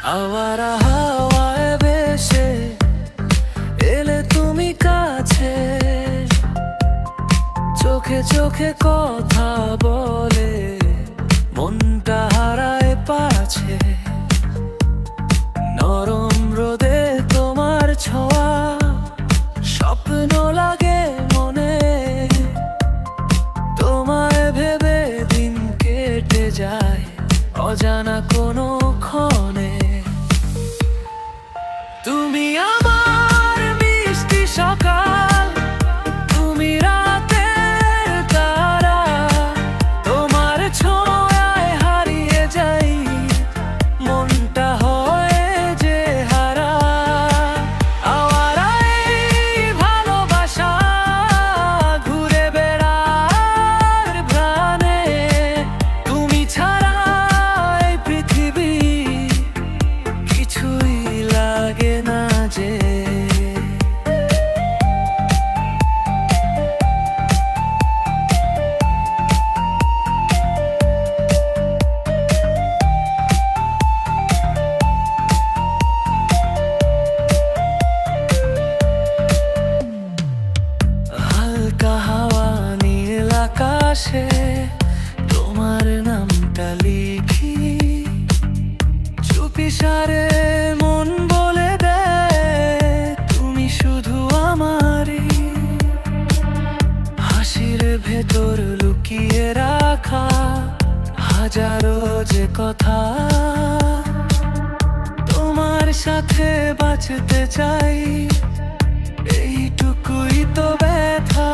আওয়ারা হাওয়ায় ভেসে এলে তুমি কাছে, চোখে চোখে কথা বলে মনটা হারায় পাছে। নরম রোদে তোমার ছোঁয়া স্বপ্ন লাগে মনে, তোমায় ভেবে দিন কেটে যায় অজানা কোনো ক্ষণে। তুমি আমার মিষ্টি সকাল, তুমি রাতের তারা, তোমার ছোঁয়ায় হারিয়ে যাই, মনটা হয় যে হারা। আওয়ারা এই ভালোবাসা ঘুরে বেড়ার প্রাণে, তুমি ছাড়া এই পৃথিবী কিছুই লাগে না যে। হালকা হাওয়া নীল আকাশে তোমার নামটা লিখি, চুপিসারে মন বলে দেয় তুমি শুধু আমারই। হাসির ভেতর লুকিয়ে রাখা হাজারো যে কথা, তোমার সাথে বাঁচতে চাই, এইটুকুই তো ব্যথা।